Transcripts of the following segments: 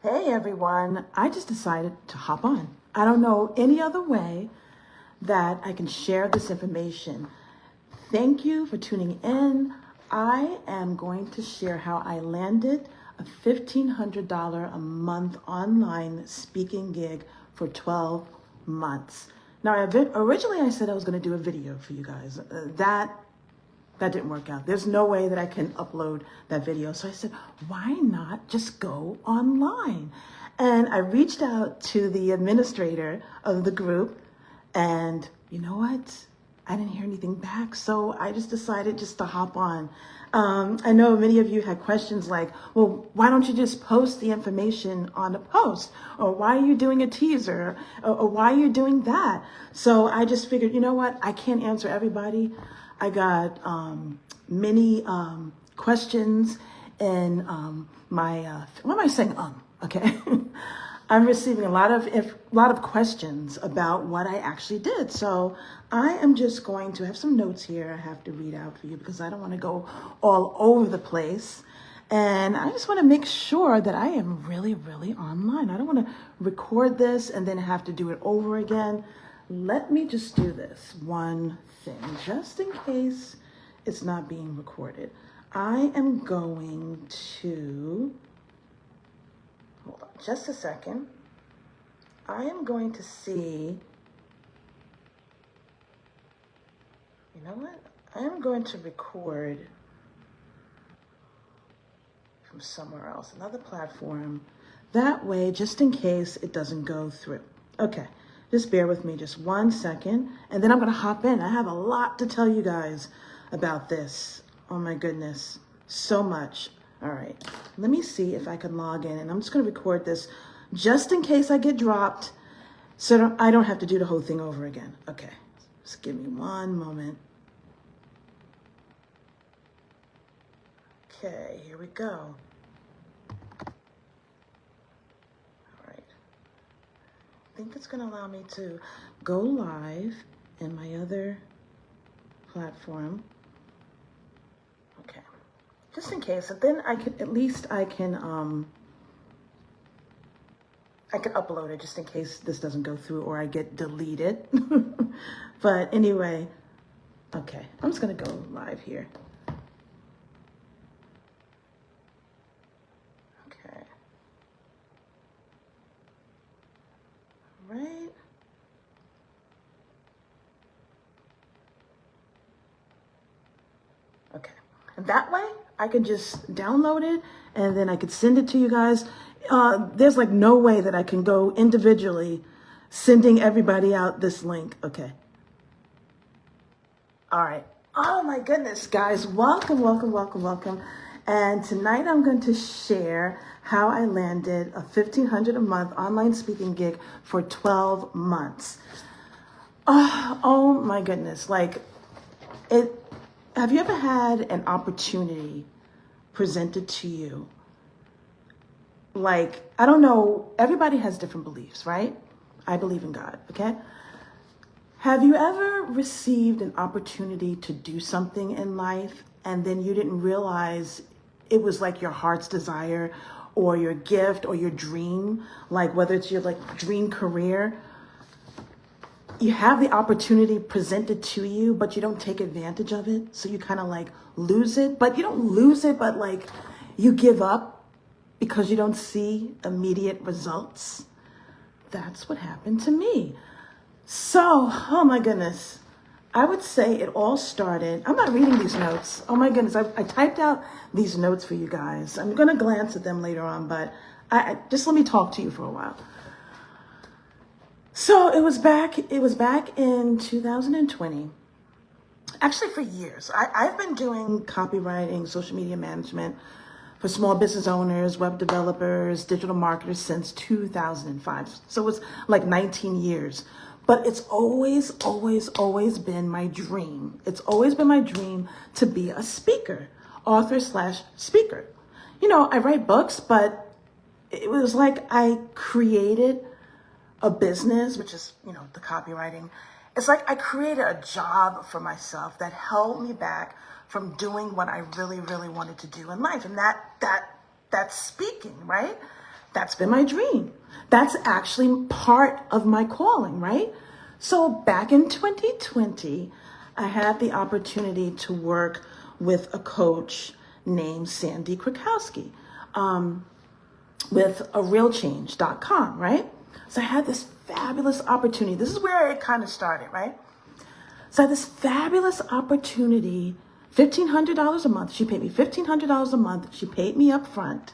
Hey everyone, I just decided to hop on. I don't know any other way that I can share this information. Thank you for tuning in. I am going to share how I landed a $1,500 a month online speaking gig for 12 months. Now, originally I said I was going to do a video for you guys. That didn't work out. There's no way that I can upload that video. So I said, why not just go online? And I reached out to the administrator of the group, and you know what? I didn't hear anything back. So I just decided just to hop on. I know many of you had questions like, well, why don't you just post the information on the post? Or why are you doing a teaser? Or why are you doing that? So I just figured, you know what? I can't answer everybody. I got many questions in my, what am I saying? Okay. I'm receiving a lot of questions about what I actually did. So I am just going to have some notes here I have to read out for you because I don't want to go all over the place. And I just want to make sure that I am really, really online. I don't want to record this and then have to do it over again. Let me just do this one thing, just in case it's not being recorded. I am going to, hold on just a second. I am going to see, you know what? I am going to record from somewhere else, another platform. That way, just in case it doesn't go through. Okay. Just bear with me just 1 second, and then I'm going to hop in. I have a lot to tell you guys about this. Oh my goodness, so much. All right, let me see if I can log in, and I'm just going to record this just in case I get dropped so I don't have to do the whole thing over again. Okay, just give me one moment. Okay, here we go. I think it's going to allow me to go live in my other platform. Okay, just in case, and then I can I can upload it just in case this doesn't go through or I get deleted. But anyway, okay, I'm just going to go live here. Okay. Right. Okay. And that way I can just download it and then I could send it to you guys. There's like no way that I can go individually sending everybody out this link. Okay. All right. Oh my goodness, guys. Welcome, welcome, welcome, welcome. And tonight I'm going to share how I landed a $1,500 a month online speaking gig for 12 months. Oh my goodness. Like have you ever had an opportunity presented to you? Like, I don't know, everybody has different beliefs, right? I believe in God, okay? Have you ever received an opportunity to do something in life and then you didn't realize it was like your heart's desire or your gift or your dream, like whether it's your like dream career? You have the opportunity presented to you, but you don't take advantage of it. So you kind of like lose it, but you don't lose it, but like you give up because you don't see immediate results. That's what happened to me. So, oh my goodness, I would say it all started, I'm not reading these notes. Oh my goodness, I typed out these notes for you guys. I'm going to glance at them later on, but just let me talk to you for a while. So it was back in 2020. Actually, for years. I've been doing copywriting, social media management for small business owners, web developers, digital marketers since 2005. So it's like 19 years. But it's always, always, always been my dream. It's always been my dream to be a speaker, author/speaker. You know, I write books, but it was like I created a business, which is, you know, the copywriting. It's like I created a job for myself that held me back from doing what I really, really wanted to do in life. And that's speaking, right? That's been my dream. That's actually part of my calling, right? So back in 2020, I had the opportunity to work with a coach named Sandy Krakowski, with realchange.com, right? So I had this fabulous opportunity. This is where it kind of started, right? So I had this fabulous opportunity, $1,500 a month. She paid me $1,500 a month. She paid me up front.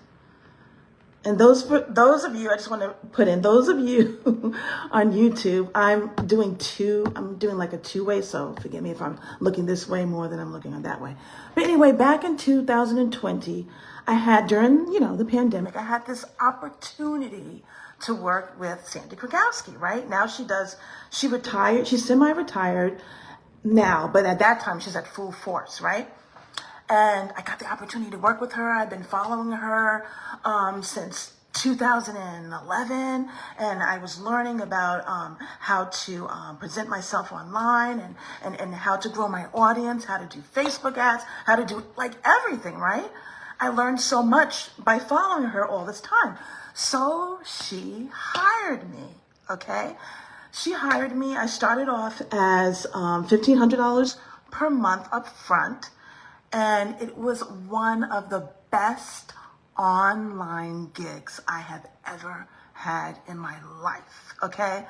And for those of you, I just want to put in, those of you on YouTube, I'm doing like a two-way, so forgive me if I'm looking this way more than I'm looking on that way. But anyway, back in 2020, I had, during, the pandemic, I had this opportunity to work with Sandy Krakowski, right? Now she retired, she's semi-retired now, but at that time she's at full force, right? And I got the opportunity to work with her. I've been following her since 2011, and I was learning about how to present myself online and how to grow my audience, how to do Facebook ads, how to do like everything, right? I learned so much by following her all this time. So she hired me, okay? She hired me. I started off as $1,500 per month up front. And it was one of the best online gigs I have ever had in my life, okay?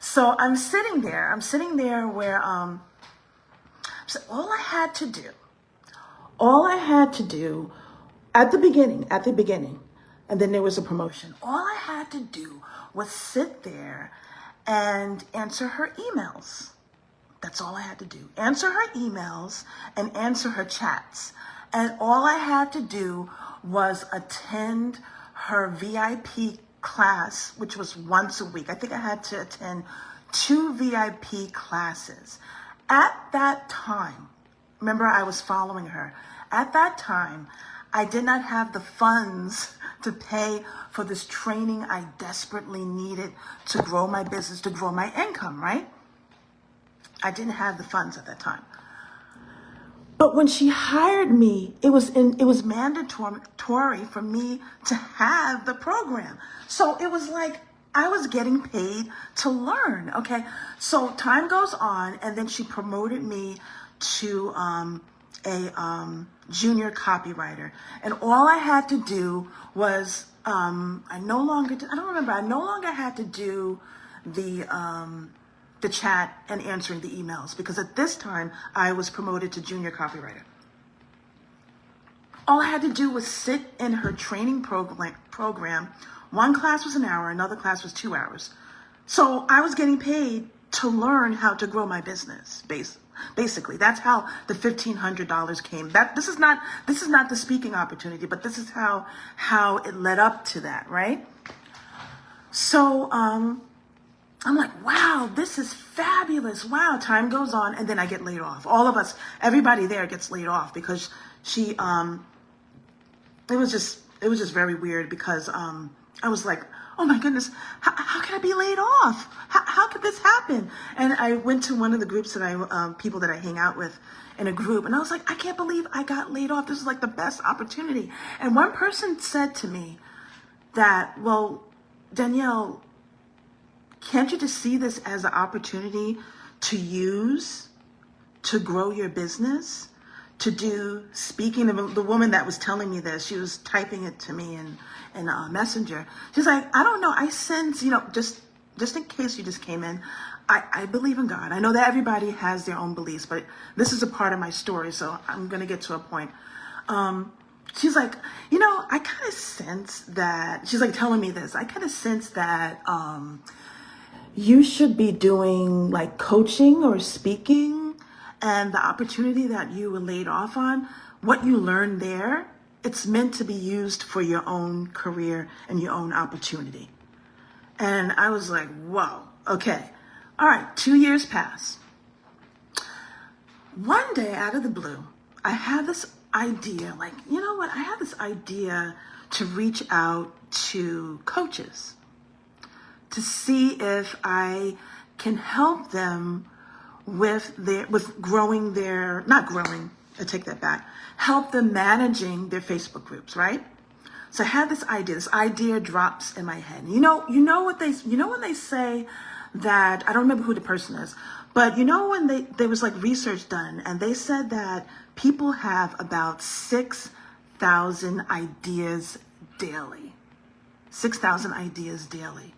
So I'm sitting there where so all I had to do at the beginning, and then there was a promotion. All I had to do was sit there and answer her emails. That's all I had to do. Answer her emails and answer her chats. And all I had to do was attend her VIP class, which was once a week. I think I had to attend 2 VIP classes. At that time, remember I was following her. At that time, I did not have the funds to pay for this training I desperately needed to grow my business, to grow my income, right? I didn't have the funds at that time. But when she hired me, it was mandatory for me to have the program. So it was like I was getting paid to learn, okay? So time goes on, and then she promoted me to a junior copywriter. And all I had to do was, I no longer had to do the chat and answering the emails, because at this time I was promoted to junior copywriter. All I had to do was sit in her training program. One class was an hour, another class was 2 hours. So I was getting paid to learn how to grow my business. Basically, that's how the $1,500 came. This is not the speaking opportunity, but this is how it led up to that, right? So I'm like, wow, this is fabulous. Wow, time goes on, and then I get laid off. All of us, everybody there gets laid off because she, it was just very weird, because I was like, oh my goodness, how can I be laid off? How could this happen? And I went to one of the groups that people that I hang out with in a group, and I was like, I can't believe I got laid off. This is like the best opportunity. And one person said to me that, well, Danielle, can't you just see this as an opportunity to use to grow your business, to do speaking? The woman that was telling me this, she was typing it to me in Messenger. She's like, I don't know, I sense, just in case you just came in, I believe in God. I know that everybody has their own beliefs, but this is a part of my story, so I'm going to get to a point. She's like, I kind of sense that, she's like telling me this, I kind of sense that you should be doing like coaching or speaking, and the opportunity that you were laid off on, what you learned there, it's meant to be used for your own career and your own opportunity. And I was like, whoa, okay. All right, 2 years pass. One day out of the blue, I had this idea, like, you know what? I have this idea to reach out to coaches to see if I can help them with growing not growing, I take that back, help them managing their Facebook groups, right? So I had this idea. This idea drops in my head. You know when they say that, I don't remember who the person is, but you know when there was like research done, and they said that people have about 6,000 ideas daily. 6,000 ideas daily.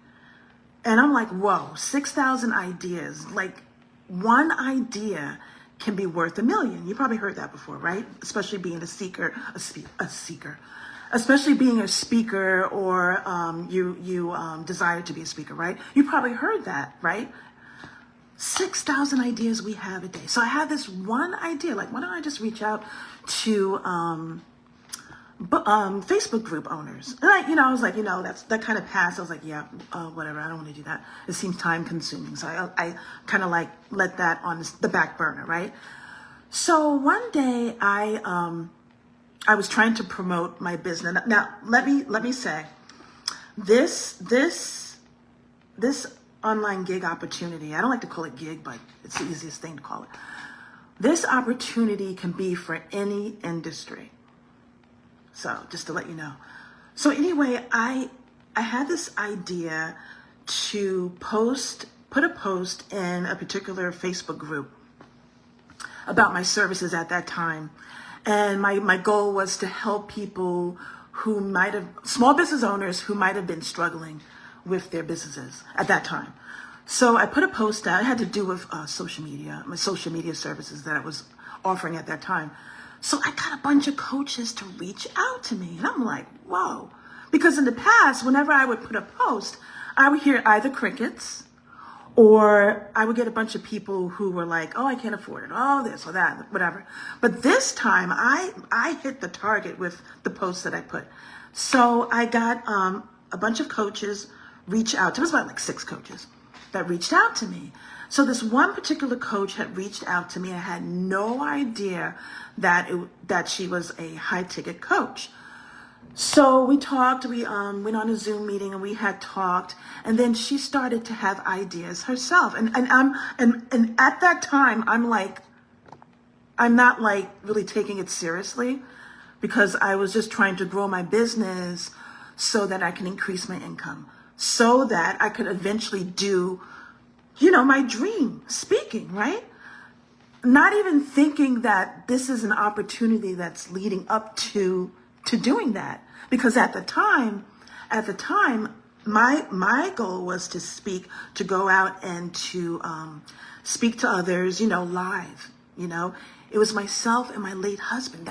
And I'm like, whoa, 6,000 ideas. Like, one idea can be worth 1,000,000. You probably heard that before, right? Especially being a seeker, especially being a speaker, or you desire to be a speaker, right? You probably heard that, right? 6,000 ideas we have a day. So I had this one idea, like, why don't I just reach out to Facebook group owners? And I was like, that kind of passed. I was like, yeah, whatever. I don't want to do that. It seems time consuming. So I kind of like let that on the back burner, right? So one day I was trying to promote my business. Now let me say, this online gig opportunity, I don't like to call it gig, but it's the easiest thing to call it. This opportunity can be for any industry. So just to let you know. So anyway, I had this idea to put a post in a particular Facebook group about my services at that time. And my goal was to help people small business owners who might have been struggling with their businesses at that time. So I put a post out. It had to do with social media, my social media services that I was offering at that time. So I got a bunch of coaches to reach out to me. And I'm like, whoa. Because in the past, whenever I would put a post, I would hear either crickets, or I would get a bunch of people who were like, oh, I can't afford it. Oh, this or that, whatever. But this time I hit the target with the post that I put. So I got a bunch of coaches reach out. It was about like 6 coaches that reached out to me. So this one particular coach had reached out to me. I had no idea that she was a high ticket coach. So we talked, we went on a Zoom meeting, and we had talked, and then she started to have ideas herself. And at that time, I'm not like really taking it seriously, because I was just trying to grow my business so that I can increase my income, so that I could eventually do, my dream, speaking, right? Not even thinking that this is an opportunity that's leading up to doing that. Because at the time, my goal was to speak, to go out and to speak to others, live. It was myself and my late husband.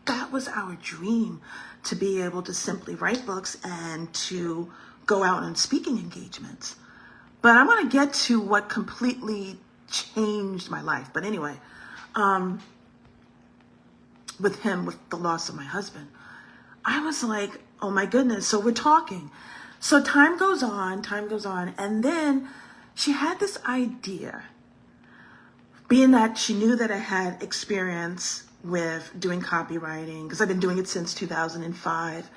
That was our dream, to be able to simply write books and to go out on speaking engagements. But I want to get to what completely changed my life. But anyway, with the loss of my husband, I was like, oh my goodness. So we're talking. So time goes on. And then she had this idea, being that she knew that I had experience with doing copywriting, because I've been doing it since 2005.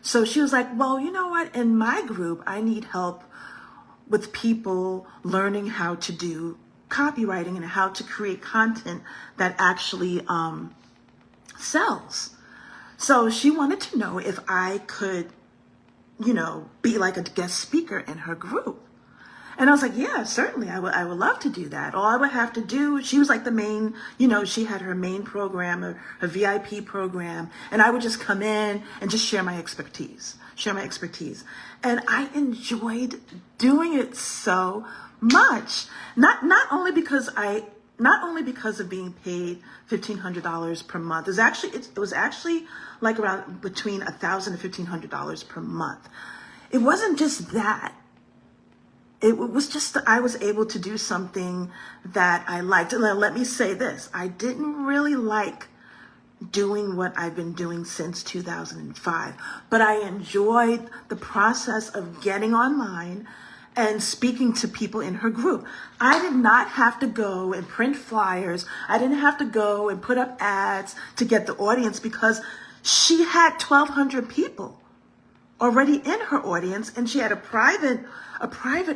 So she was like, well, you know what? In my group, I need help with people learning how to do copywriting and how to create content that actually sells. So she wanted to know if I could, be like a guest speaker in her group. And I was like, yeah, certainly. I would love to do that. All I would have to do, she was like the main, she had her main program, her VIP program. And I would just come in and just share my expertise. And I enjoyed doing it so much. Not only because of being paid $1,500 per month. It was actually like around between $1,000 and $1,500 per month. It wasn't just that. It was just that I was able to do something that I liked. And let me say this. I didn't really like doing what I've been doing since 2005, but I enjoyed the process of getting online and speaking to people in her group. I did not have to go and print flyers. I didn't have to go and put up ads to get the audience, because she had 1,200 people already in her audience, and she had a private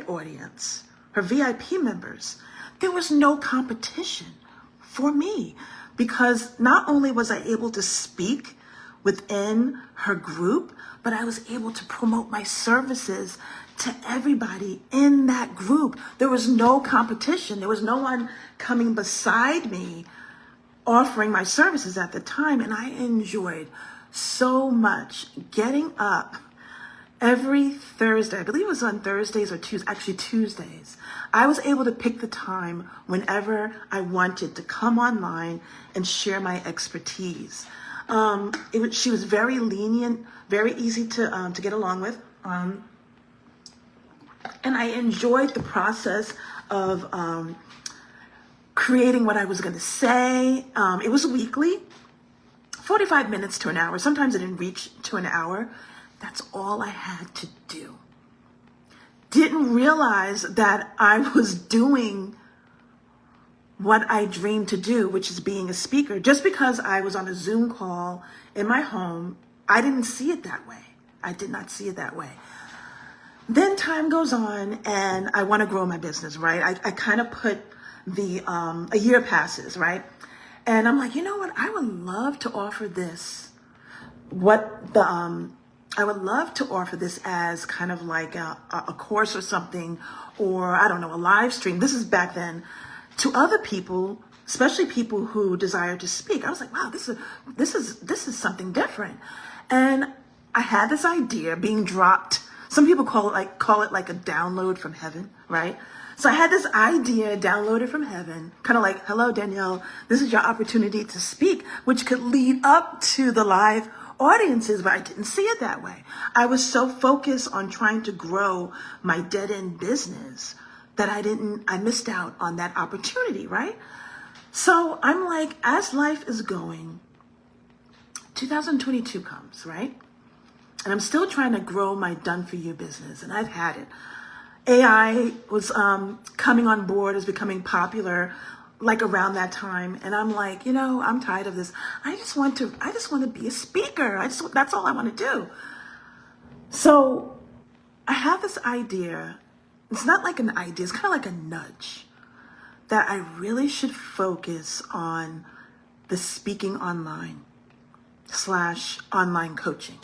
audience, her VIP members. There was no competition for me, because not only was I able to speak within her group, but I was able to promote my services to everybody in that group. There was no competition. There was no one coming beside me offering my services at the time. And I enjoyed so much getting up every Thursday. I believe it was on Thursdays or Tuesdays, actually Tuesdays. I was able to pick the time whenever I wanted to come online and share my expertise. She was very lenient, very easy to get along with. And I enjoyed the process of creating what I was going to say. It was weekly, 45 minutes to an hour. Sometimes it didn't reach to an hour. That's all I had to do. Didn't realize that I was doing what I dreamed to do, which is being a speaker. Just because I was on a Zoom call in my home, I didn't see it that way. I did not see it that way. Then time goes on and I want to grow my business, right? I kind of put a year passes, right? And I'm like, you know what? I would love to offer this. I would love to offer this as kind of like a course or something, or I don't know, a live stream. This is back then, to other people, especially people who desire to speak. I was like, wow, this is something different. And I had this idea being dropped. Some people call it like a download from heaven, right? So I had this idea downloaded from heaven, kind of like, hello, Danielle, this is your opportunity to speak, which could lead up to the live audiences, but I didn't see it that way. I was so focused on trying to grow my dead-end business that I missed out on that opportunity, right? So I'm like, as life is going, 2022 comes, right? And I'm still trying to grow my Done For You business, and I've had it. AI was coming on board, is becoming popular like around that time. And I'm like, I'm tired of this. I just want to be a speaker. That's all I want to do. So I have this idea. It's not like an idea. It's kind of like a nudge that I really should focus on the speaking online / online coaching.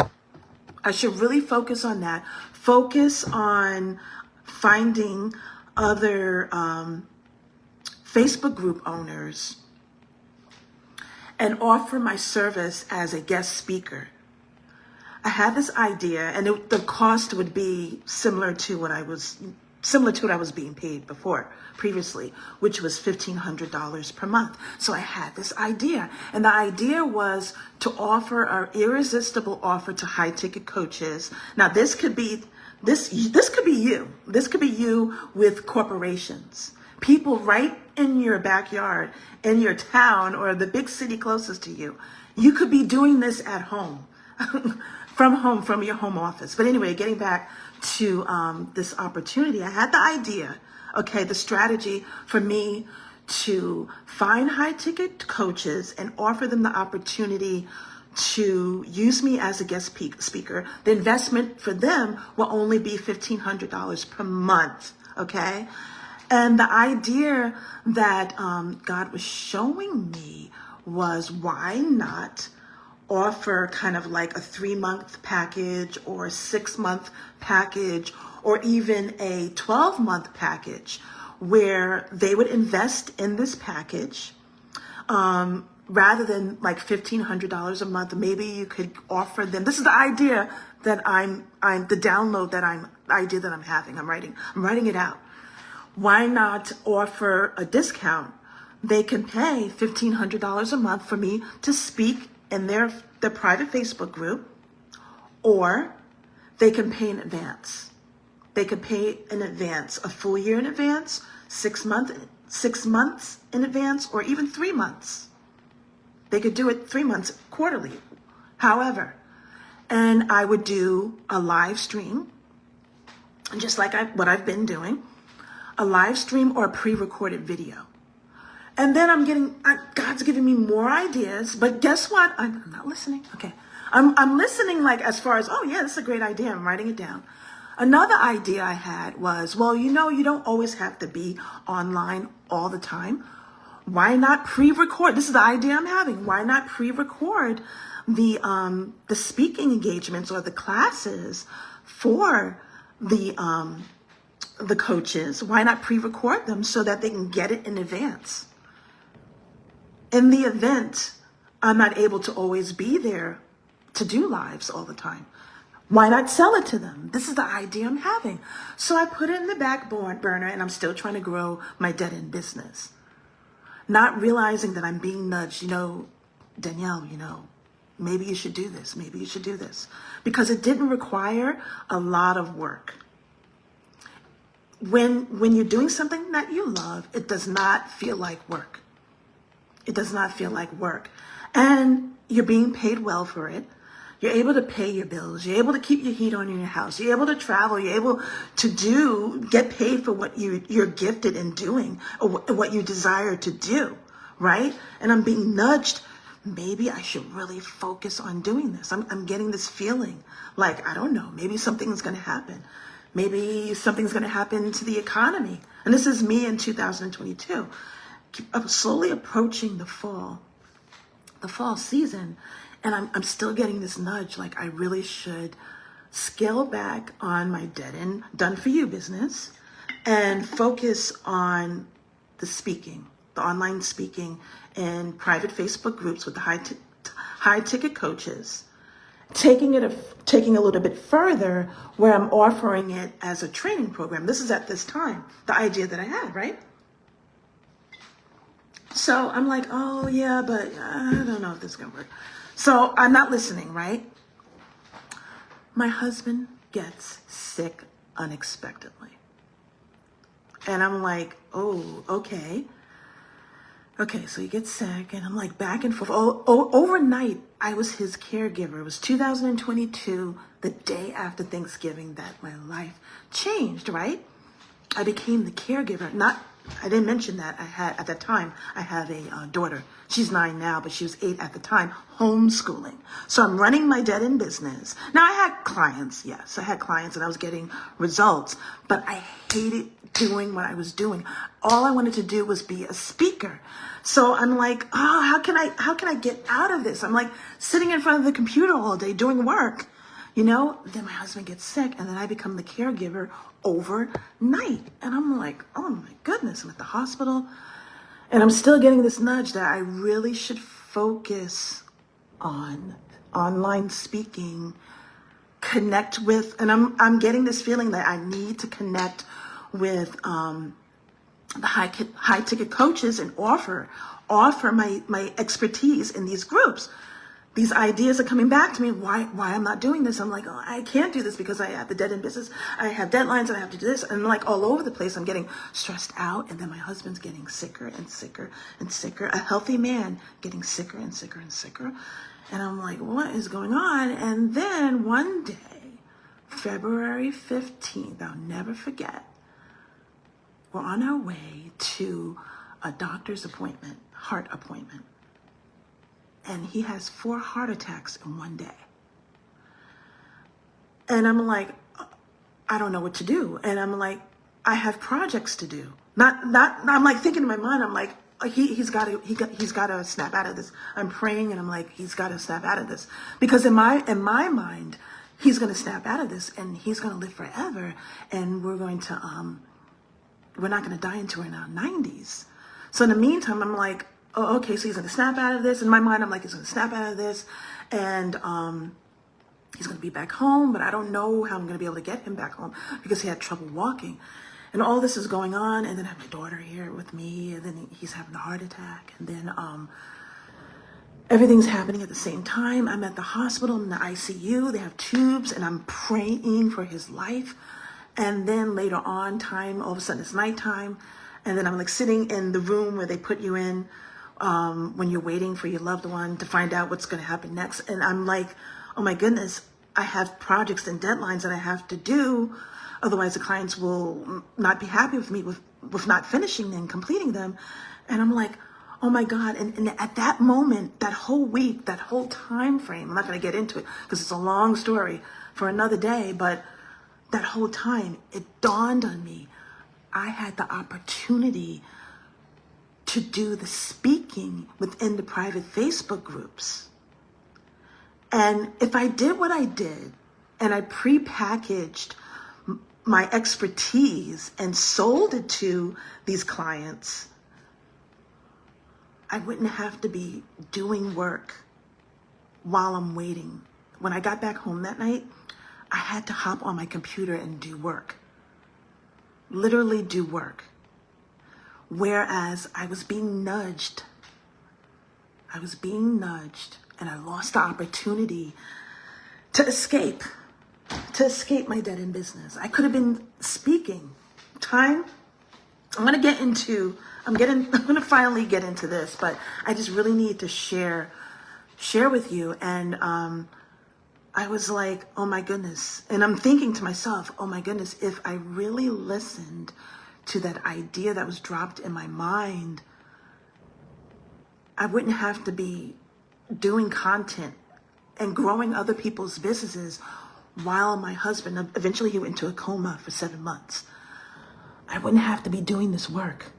I should really focus on that. Focus on finding other Facebook group owners and offer my service as a guest speaker. I had this idea, and the cost would be similar to what I was being paid previously, which was $1,500 per month. So I had this idea, and the idea was to offer our irresistible offer to high ticket coaches. Now this could be you. This could be you with corporations, people right in your backyard, in your town, or the big city closest to you. You could be doing this at home, from your home office. But anyway, getting back to this opportunity, I had the idea, the strategy for me to find high ticket coaches and offer them the opportunity to use me as a guest speaker. The investment for them will only be $1,500 per month, okay? And the idea that God was showing me was, why not offer kind of like a 3-month package or a 6-month package or even a 12-month package where they would invest in this package, rather than like $1,500 a month. Maybe you could offer them. This is the idea that I'm the download that idea that I'm having. I'm writing it out. Why not offer a discount? They can pay $1,500 a month for me to speak in their private Facebook group, or they can pay in advance. They could pay in advance, a full year in advance, 6 months in advance, or even 3 months. They could do it 3 months quarterly, however. And I would do a live stream, just like what I've been doing, a live stream or a pre-recorded video. And then God's giving me more ideas, but guess what? I'm not listening. Okay. I'm listening, like, as far as, oh yeah, this is a great idea. I'm writing it down. Another idea I had was, well, you don't always have to be online all the time. Why not pre-record? This is the idea I'm having. Why not pre-record the speaking engagements or the classes for the coaches? Why not pre-record them so that they can get it in advance? In the event I'm not able to always be there to do lives all the time, why not sell it to them? This is the idea I'm having. So I put it in the back burner, and I'm still trying to grow my dead-end business. Not realizing that I'm being nudged, Danielle, maybe you should do this. Maybe you should do this. Because it didn't require a lot of work. When you're doing something that you love, it does not feel like work. It does not feel like work. And you're being paid well for it. You're able to pay your bills. You're able to keep your heat on in your house. You're able to travel. You're able to get paid for what you're gifted in doing or what you desire to do, right? And I'm being nudged. Maybe I should really focus on doing this. I'm getting this feeling like, I don't know, maybe something's going to happen. Maybe something's going to happen to the economy. And this is me in 2022. I'm slowly approaching the fall season. And I'm still getting this nudge, like I really should scale back on my dead-end, done-for-you business and focus on the speaking, the online speaking in private Facebook groups with the high-ticket coaches, taking a little bit further where I'm offering it as a training program. This is at this time, the idea that I had, right? So I'm like, oh yeah, but I don't know if this is going to work. So I'm not listening, right? My husband gets sick unexpectedly. And I'm like, oh, okay. Okay, so he gets sick, and I'm like back and forth. Overnight, I was his caregiver. It was 2022, the day after Thanksgiving, that my life changed, right? I became the caregiver. I didn't mention that at that time, I have a daughter. She's 9 now, but she was 8 at the time, homeschooling. So I'm running my dead-end business. Now I had clients, yes, I had clients and I was getting results, but I hated doing what I was doing. All I wanted to do was be a speaker. So I'm like, oh, how can I get out of this? I'm like sitting in front of the computer all day doing work. Then my husband gets sick, and then I become the caregiver overnight. And I'm like, oh my goodness, I'm at the hospital. And I'm still getting this nudge that I really should focus on online speaking, connect with, and I'm getting this feeling that I need to connect with the high ticket coaches and offer my expertise in these groups. These ideas are coming back to me. Why I'm not doing this? I'm like, oh, I can't do this because I have the dead-end business. I have deadlines and I have to do this. And like all over the place, I'm getting stressed out. And then my husband's getting sicker and sicker and sicker. A healthy man getting sicker and sicker and sicker. And I'm like, what is going on? And then one day, February 15th, I'll never forget, we're on our way to a doctor's appointment, heart appointment. And he has 4 heart attacks in one day. And I'm like, I don't know what to do. And I'm like, I have projects to do. I'm like thinking in my mind, I'm like, he's got to snap out of this. I'm praying and I'm like, he's got to snap out of this. Because in my mind, he's going to snap out of this and he's going to live forever. And we're not going to die until we're in our 90s. So in the meantime, I'm like, oh, okay, so he's going to snap out of this. In my mind, I'm like, he's going to snap out of this. And he's going to be back home, but I don't know how I'm going to be able to get him back home because he had trouble walking. And all this is going on. And then I have my daughter here with me. And then he's having a heart attack. And then everything's happening at the same time. I'm at the hospital, I'm in the ICU. They have tubes, and I'm praying for his life. And then later on, all of a sudden it's nighttime. And then I'm like sitting in the room where they put you in when you're waiting for your loved one to find out what's going to happen next. And I'm like, oh my goodness, I have projects and deadlines that I have to do. Otherwise the clients will not be happy with me with not finishing and completing them. And I'm like, oh my God. And at that moment, that whole week, that whole time frame, I'm not going to get into it because it's a long story for another day, but that whole time it dawned on me, I had the opportunity to do the speaking within the private Facebook groups. And if I did what I did and I prepackaged my expertise and sold it to these clients, I wouldn't have to be doing work while I'm waiting. When I got back home that night, I had to hop on my computer and do work. Literally do work. Whereas I was being nudged. And I lost the opportunity to escape my dead-end business. I could have been speaking. I'm going to finally get into this, but I just really need to share with you. And I was like, oh my goodness. And I'm thinking to myself, oh my goodness, if I really listened to that idea that was dropped in my mind, I wouldn't have to be doing content and growing other people's businesses while my husband, eventually he went into a coma for 7 months. I wouldn't have to be doing this work.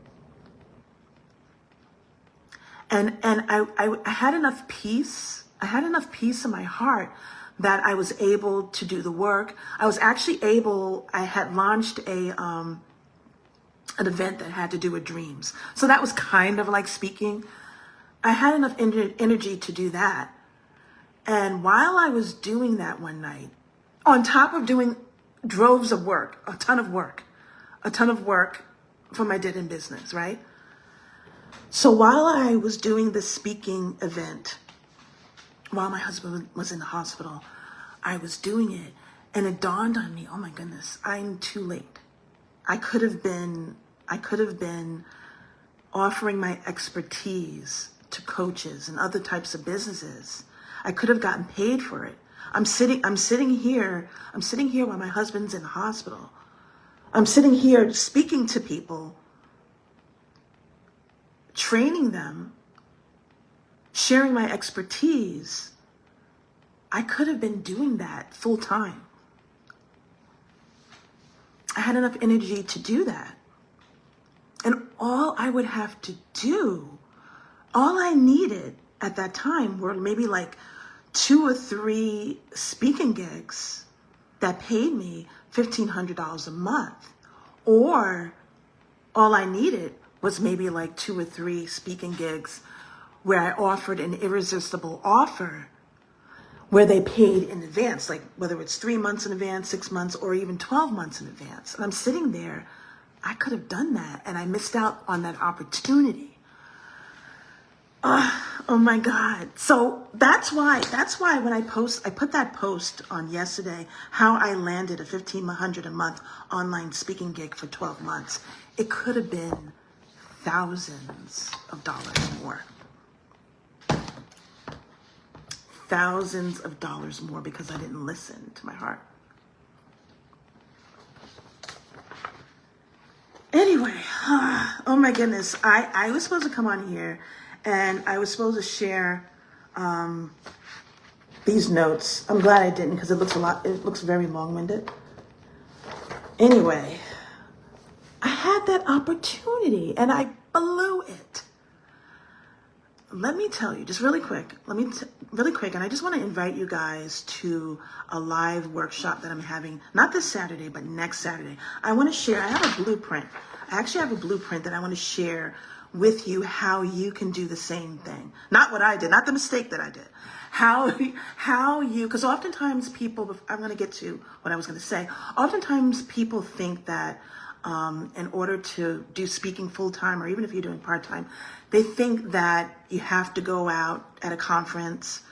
And I had enough peace. I had enough peace in my heart that I was able to do the work. I had launched an event that had to do with dreams. So that was kind of like speaking. I had enough energy to do that. And while I was doing that one night, on top of doing droves of work, a ton of work for my dead-end business, right? So while I was doing this speaking event, while my husband was in the hospital, I was doing it, and it dawned on me, oh my goodness, I'm too late. I could have been offering my expertise to coaches and other types of businesses. I could have gotten paid for it. I'm sitting here while my husband's in the hospital. I'm sitting here speaking to people, training them, sharing my expertise. I could have been doing that full time. I had enough energy to do that. And all I would have to do, all I needed at that time were maybe like 2 or 3 speaking gigs that paid me $1,500 a month. Or all I needed was maybe like 2 or 3 speaking gigs where I offered an irresistible offer where they paid in advance, like whether it's 3 months in advance, 6 months, or even 12 months in advance. And I'm sitting there, I could have done that, and I missed out on that opportunity. Oh my God. So that's why when I put that post on yesterday, how I landed a $1,500 a month online speaking gig for 12 months. It could have been thousands of dollars more. Thousands of dollars more because I didn't listen to my heart. Anyway, oh my goodness. I was supposed to come on here and I was supposed to share these notes. I'm glad I didn't because it looks very long-winded. Anyway, I had that opportunity and I blew it. Let me tell you, just really quick, and I just want to invite you guys to a live workshop that I'm having, not this Saturday, but next Saturday. I want to share, I have a blueprint. I actually have a blueprint that I want to share with you how you can do the same thing. Not what I did, not the mistake that I did. How you, because oftentimes people, I'm going to get to what I was going to say. Oftentimes people think that in order to do speaking full-time, or even if you're doing part-time, they think that you have to go out at a conference,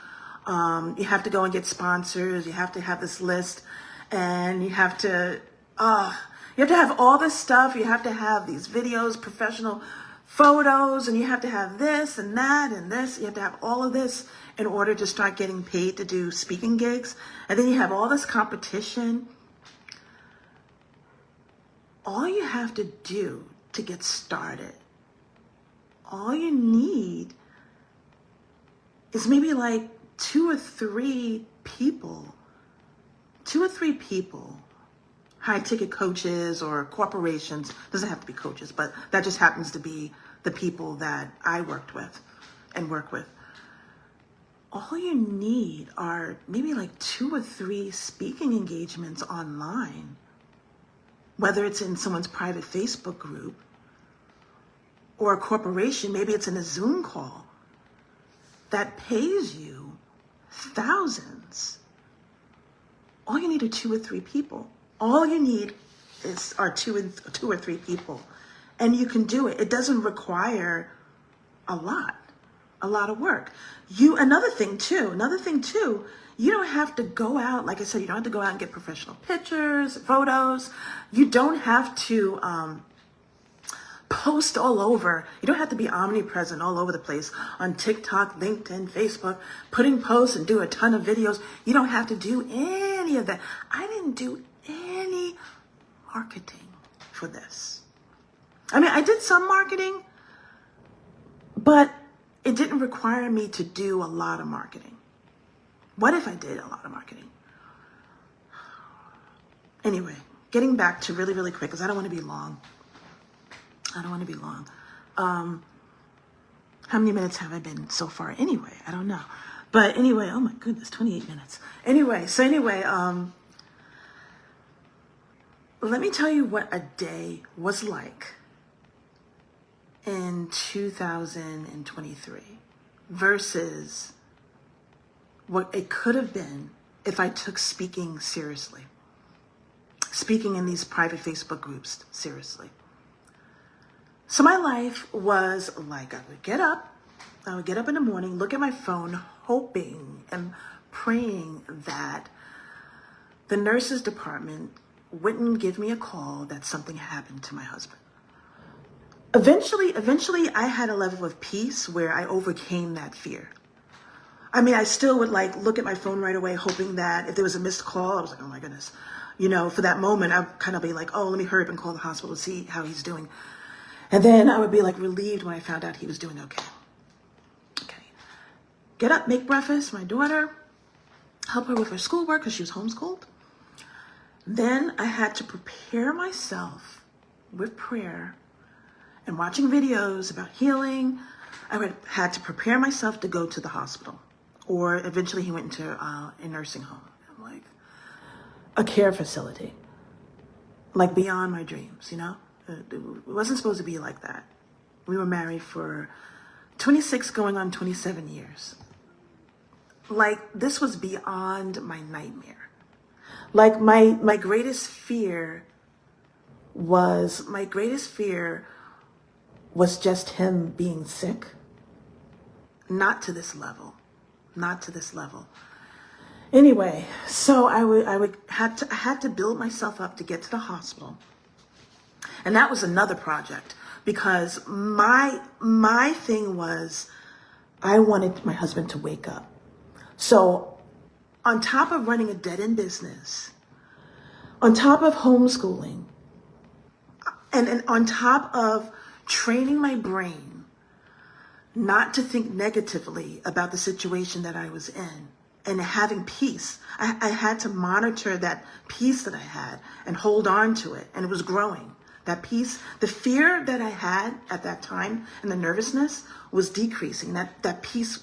you have to go and get sponsors, you have to have this list, and you have to have all this stuff, you have to have these videos, professional photos, and you have to have this and that and this, you have to have all of this in order to start getting paid to do speaking gigs, and then you have all this competition. All you have to do to get started, all you need is maybe like 2 or 3 people, high ticket coaches or corporations. Doesn't have to be coaches, but that just happens to be the people that I worked with and work with. all you need are maybe like 2 or 3 speaking engagements online, whether it's in someone's private Facebook group or a corporation, maybe it's in a Zoom call that pays you thousands. All you need are 2 or 3 people. All you need are two or three people, and you can do it. It doesn't require a lot of work. Another thing too, you don't have to go out, like I said, you don't have to go out and get professional pictures, photos. You don't have to post all over. You don't have to be omnipresent all over the place on TikTok, LinkedIn, Facebook, putting posts and do a ton of videos. You don't have to do any of that. I didn't do any marketing for this. I mean, I did some marketing, but it didn't require me to do a lot of marketing. What if I did a lot of marketing? Anyway, getting back to really, really quick, because I don't want to be long. How many minutes have I been so far? Anyway, I don't know. But anyway, oh my goodness, 28 minutes. Anyway, let me tell you what a day was like in 2023 versus what it could have been if I took speaking seriously. Speaking in these private Facebook groups seriously. So my life was like, I would get up in the morning, look at my phone, hoping and praying that the nurses department wouldn't give me a call that something happened to my husband. Eventually, I had a level of peace where I overcame that fear. I mean, I still would like look at my phone right away, hoping that if there was a missed call, I was like, oh my goodness. For that moment, I'd kind of be like, oh, let me hurry up and call the hospital to see how he's doing. And then I would be like relieved when I found out he was doing okay. Get up, make breakfast, my daughter, help her with her schoolwork because she was homeschooled. Then I had to prepare myself with prayer and watching videos about healing. Had to prepare myself to go to the hospital, or eventually he went into a nursing home, like a care facility, like beyond my dreams, It wasn't supposed to be like that. We were married for 26 going on 27 years. Like, this was beyond my nightmare. Like, my greatest fear was just him being sick. Not to this level. Anyway, so I had to build myself up to get to the hospital. And that was another project, because my thing was I wanted my husband to wake up. So on top of running a dead-end business, on top of homeschooling, and on top of training my brain not to think negatively about the situation that I was in and having peace, I had to monitor that peace that I had and hold on to it, and it was growing. That peace, the fear that I had at that time and the nervousness was decreasing. That peace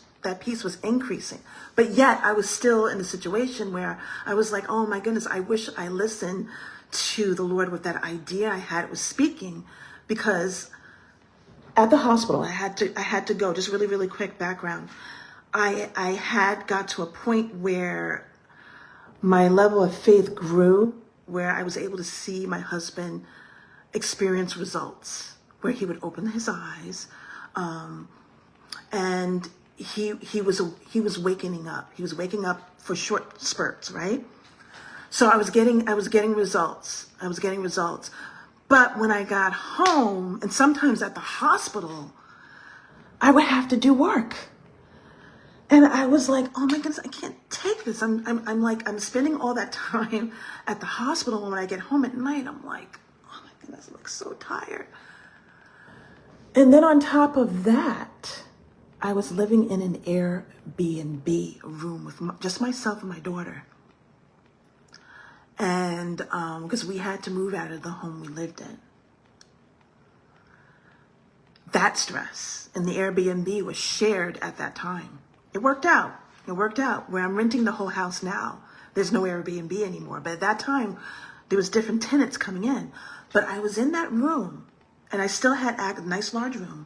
was increasing. But yet I was still in a situation where I was like, oh my goodness, I wish I listened to the Lord with that idea I had. It was speaking, because at the hospital, I had to go. Just really, really quick background. I had got to a point where my level of faith grew, where I was able to see my husband experience results, where he would open his eyes, and he was waking up. He was waking up for short spurts, right? So I was getting results. But when I got home, and sometimes at the hospital, I would have to do work. And I was like, oh my goodness, I can't take this. I'm spending all that time at the hospital, and when I get home at night, I'm like, oh my goodness, I look so tired. And then on top of that, I was living in an Airbnb room with just myself and my daughter. And because we had to move out of the home we lived in. That stress in the Airbnb was shared at that time. It worked out. It worked out where I'm renting the whole house now. There's no Airbnb anymore. But at that time, there was different tenants coming in. But I was in that room, and I still had a nice large room,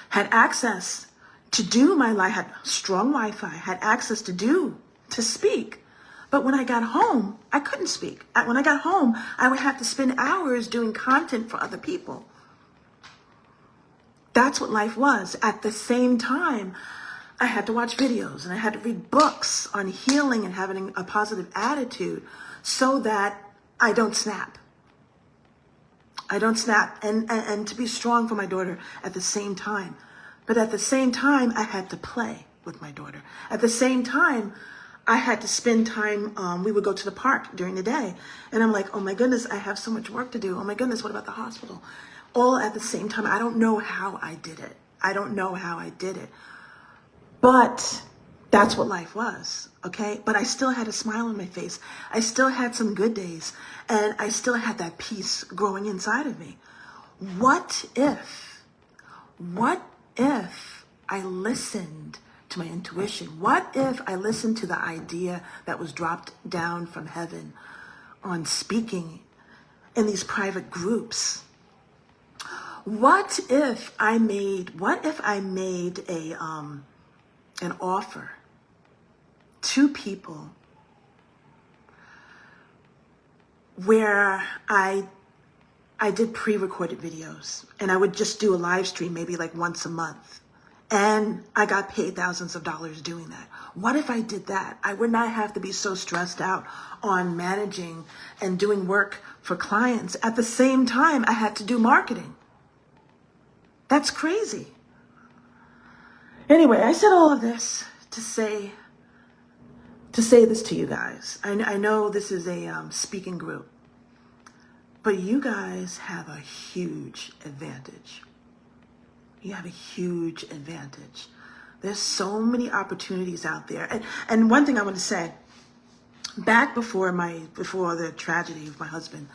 had access to do my life, had strong Wi-Fi, had access to speak. But when I got home, I couldn't speak. When I got home, I would have to spend hours doing content for other people. That's what life was. At the same time, I had to watch videos and I had to read books on healing and having a positive attitude so that I don't snap. I don't snap, and to be strong for my daughter at the same time. But at the same time, I had to play with my daughter. At the same time, I had to spend time, we would go to the park during the day. And I'm like, oh my goodness, I have so much work to do. Oh my goodness, what about the hospital? All at the same time. I don't know how I did it. I don't know how I did it. But that's what life was, okay? But I still had a smile on my face. I still had some good days. And I still had that peace growing inside of me. What if I listened to my intuition? What if I listened to the idea that was dropped down from heaven on speaking in these private groups? What if I made an offer to people where I did pre-recorded videos and I would just do a live stream maybe like once a month, and I got paid thousands of dollars doing that? What if I did that? I would not have to be so stressed out on managing and doing work for clients. At the same time, I had to do marketing. That's crazy. Anyway, I said all of this to say this to you guys. I know this is a speaking group, but you guys have a huge advantage. You have a huge advantage. There's so many opportunities out there. And one thing I want to say, back before the tragedy of my husband,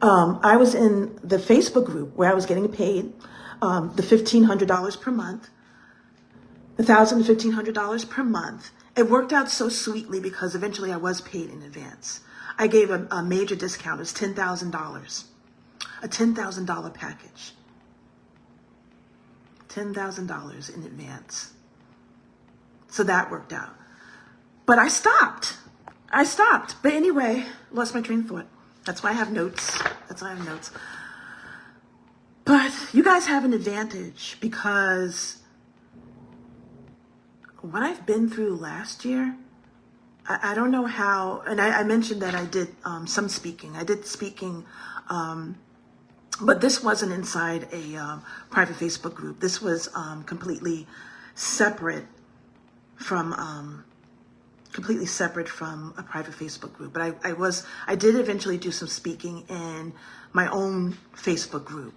I was in the Facebook group where I was getting paid the $1,500 per month, $1,000 to $1,500 per month. It worked out so sweetly because eventually I was paid in advance. I gave a major discount. It was $10,000, a $10,000 package. $10,000 in advance. So that worked out. But I stopped. But anyway, lost my train of thought. That's why I have notes. But you guys have an advantage because what I've been through last year, I don't know how, and I mentioned that I did some speaking. I did speaking, but this wasn't inside a private Facebook group. This was completely separate from a private Facebook group. But I did eventually do some speaking in my own Facebook group,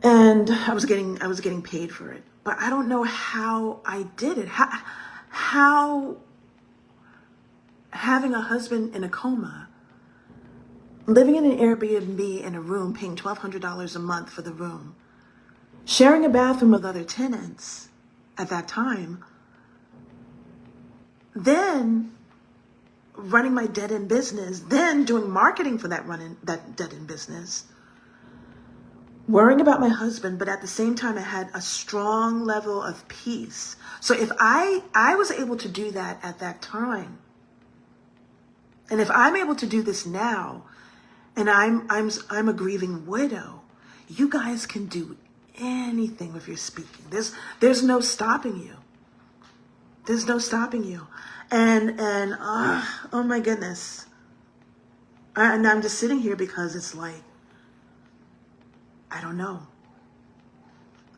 and I was getting paid for it. But I don't know how I did it. How having a husband in a coma, living in an Airbnb in a room, paying $1,200 a month for the room, sharing a bathroom with other tenants at that time, then running my dead-end business, then doing marketing for that dead-end business, worrying about my husband, but at the same time, I had a strong level of peace. So if I was able to do that at that time, and if I'm able to do this now, and I'm a grieving widow, you guys can do anything with your speaking. There's no stopping you. There's no stopping you. And oh my goodness. And I'm just sitting here because it's like, I don't know.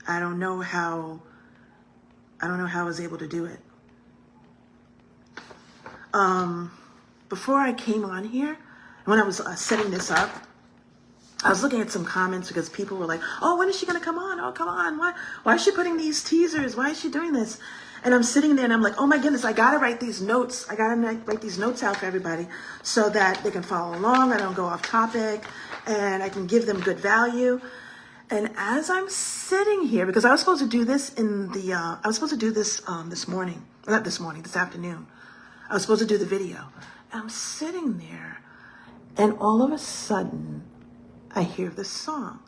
I don't know how I was able to do it. Before I came on here, when I was setting this up, I was looking at some comments because people were like, oh, when is she going to come on? Oh, come on. Why is she putting these teasers? Why is she doing this? And I'm sitting there and I'm like, oh my goodness, I got to write these notes. I got to write these notes out for everybody so that they can follow along. I don't go off topic and I can give them good value. And as I'm sitting here, because I was supposed to do this this morning, not this morning, this afternoon. I was supposed to do the video. And I'm sitting there, and all of a sudden, I hear this song,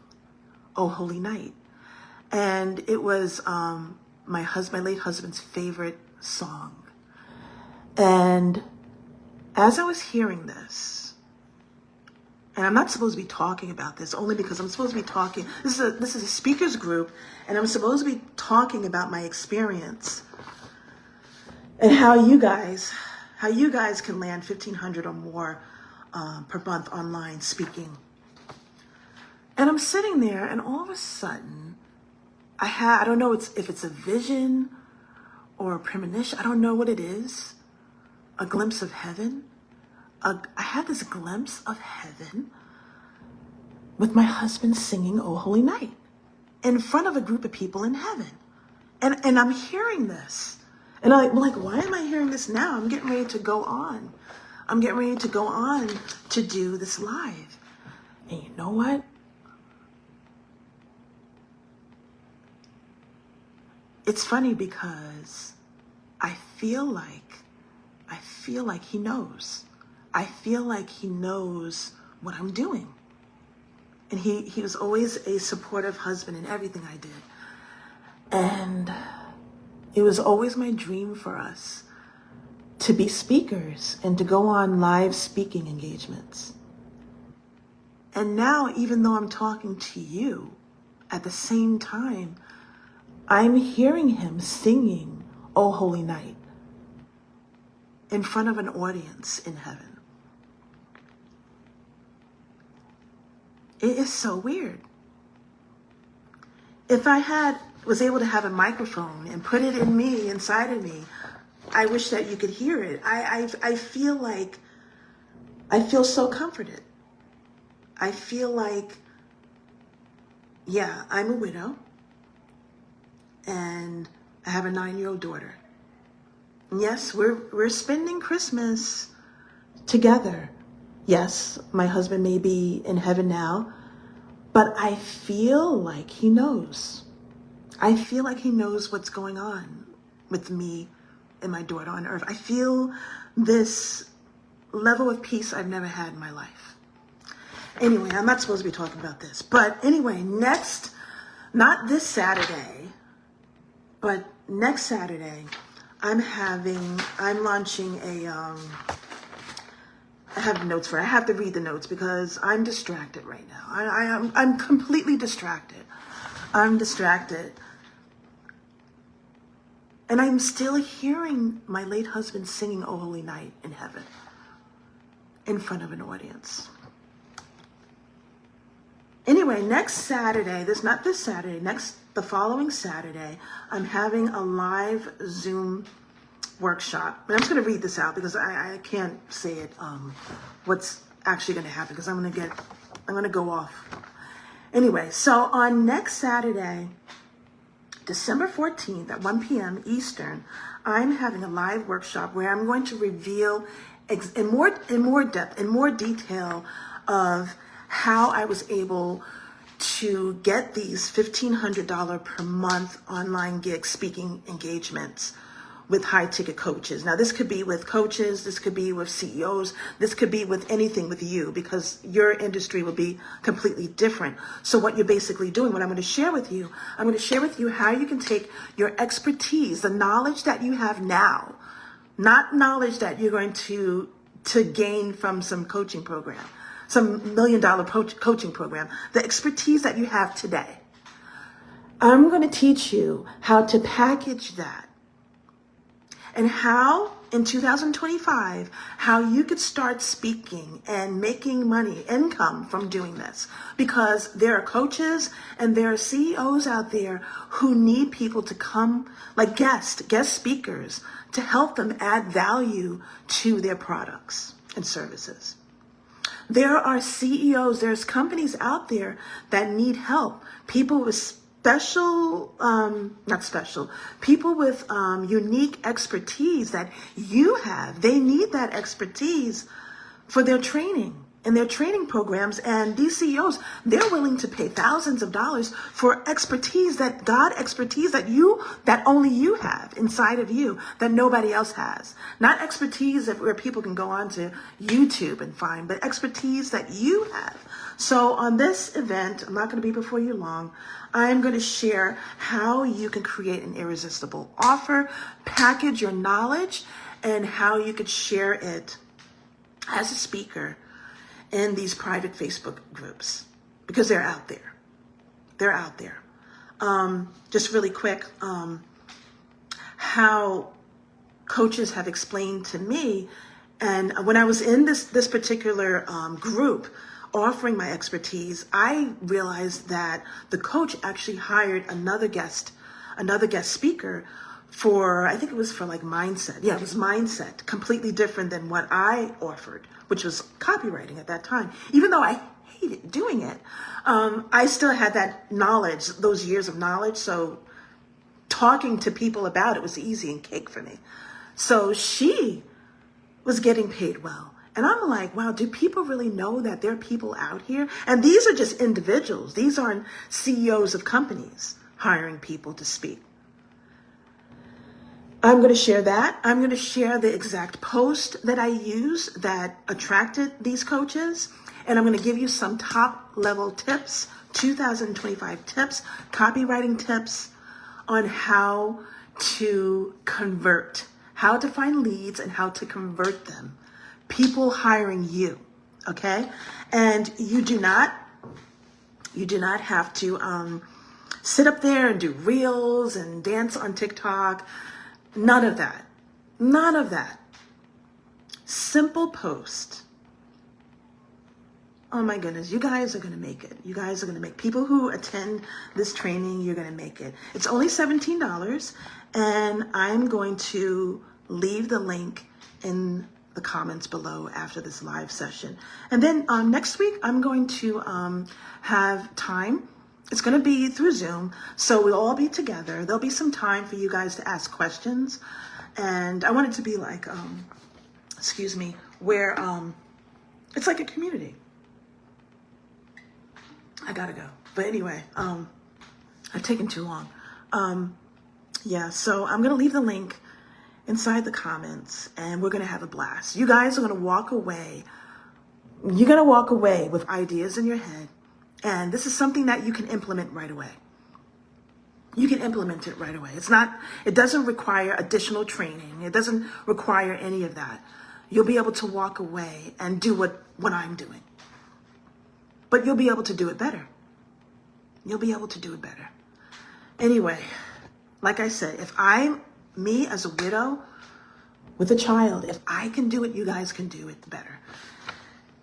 "Oh Holy Night." And it was my late husband's favorite song. And as I was hearing this, and I'm not supposed to be talking about this only because I'm supposed to be talking, this is a speakers group, and I'm supposed to be talking about my experience and how you guys can land $1,500 or more per month online speaking. And I'm sitting there, and all of a sudden, I don't know if it's a vision or a premonition. I don't know what it is. A glimpse of heaven. I had this glimpse of heaven with my husband singing "Oh Holy Night" in front of a group of people in heaven. And I'm hearing this. And I'm like, why am I hearing this now? I'm getting ready to go on. I'm getting ready to go on to do this live. And you know what? It's funny because I feel like he knows. I feel like he knows what I'm doing. And he was always a supportive husband in everything I did. And it was always my dream for us to be speakers and to go on live speaking engagements. And now, even though I'm talking to you, at the same time, I'm hearing him singing "Oh Holy Night" in front of an audience in heaven. It is so weird. If I was able to have a microphone and put it in me, inside of me, I wish that you could hear it. I feel so comforted. I feel like, yeah, I'm a widow. And I have a 9-year-old daughter. And yes, we're spending Christmas together. Yes, my husband may be in heaven now, but I feel like he knows. I feel like he knows what's going on with me and my daughter on earth. I feel this level of peace I've never had in my life. Anyway, I'm not supposed to be talking about this. But anyway, not this Saturday, but next Saturday, I'm launching I have notes for it. I have to read the notes because I'm distracted right now. I'm completely distracted. I'm distracted. And I'm still hearing my late husband singing "Oh Holy Night" in heaven in front of an audience. Anyway, next Saturday, the following Saturday, I'm having a live Zoom workshop. And I'm just going to read this out because I can't say it, what's actually going to happen because I'm going to go off. Anyway, so on next Saturday, December 14th at 1 p.m. Eastern, I'm having a live workshop where I'm going to reveal in more depth, in more detail of how I was able to get these $1,500 per month online gig speaking engagements with high ticket coaches. Now, this could be with coaches, this could be with CEOs, this could be with anything with you because your industry will be completely different. So what you're basically doing, what I'm going to share with you, how you can take your expertise, the knowledge that you have now, not knowledge that you're going to gain from some coaching program, some $1 million coaching program, the expertise that you have today. I'm going to teach you how to package that and how in 2025, how you could start speaking and making money, income from doing this. Because there are coaches and there are CEOs out there who need people to come, like guest speakers, to help them add value to their products and services. There are CEOs, there's companies out there that need help. People with people with unique expertise that you have. They need that expertise for their training. in their training programs, and these CEOs, they're willing to pay thousands of dollars for expertise that only you have inside of you, that nobody else has. Not expertise where people can go on to YouTube and find, but expertise that you have. So on this event, I'm not going to be before you long. I'm going to share how you can create an irresistible offer, package your knowledge, and how you could share it as a speaker in these private Facebook groups, because they're out there. They're out there. Just really quick, how coaches have explained to me, and when I was in this particular group offering my expertise, I realized that the coach actually hired another guest speaker for, I think it was for like mindset. Yeah, it was mindset, completely different than what I offered, which was copywriting at that time. Even though I hated doing it, I still had that knowledge, those years of knowledge. So talking to people about it was easy and cake for me. So she was getting paid well. And I'm like, wow, do people really know that there are people out here? And these are just individuals. These aren't CEOs of companies hiring people to speak. I'm going to share that. I'm going to share the exact post that I used that attracted these coaches. And I'm going to give you some top level tips, 2025 tips, copywriting tips on how to convert, how to find leads and how to convert them. People hiring you, okay? And you do not have to sit up there and do reels and dance on TikTok. None of that. None of that. Simple post. Oh my goodness, you guys are going to make it. You guys are going to make, people who attend this training, you're going to make it. It's only $17, and I'm going to leave the link in the comments below after this live session. And then next week, I'm going to have time. It's going to be through Zoom, so we'll all be together. There'll be some time for you guys to ask questions. And I want it to be like, where it's like a community. I gotta go. But anyway, I've taken too long. Yeah, so I'm going to leave the link inside the comments, and we're going to have a blast. You guys are going to walk away. You're going to walk away with ideas in your head. And this is something that you can implement right away. You can implement it right away. It doesn't require additional training. It doesn't require any of that. You'll be able to walk away and do what I'm doing. But you'll be able to do it better. You'll be able to do it better. Anyway, like I said, me as a widow with a child, if I can do it, you guys can do it better.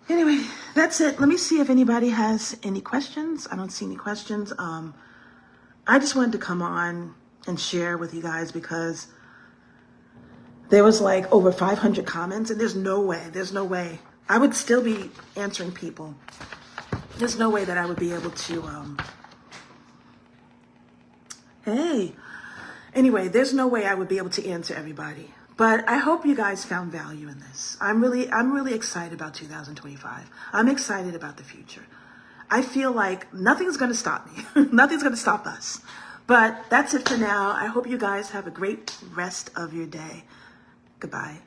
Anyway, that's it. Let me see if anybody has any questions. I don't see any questions. I just wanted to come on and share with you guys because there was like over 500 comments, and there's no way. I would still be answering people. There's no way that I would be able to, Anyway, there's no way I would be able to answer everybody. But I hope you guys found value in this. I'm really excited about 2025. I'm excited about the future. I feel like nothing's going to stop me. Nothing's going to stop us. But that's it for now. I hope you guys have a great rest of your day. Goodbye.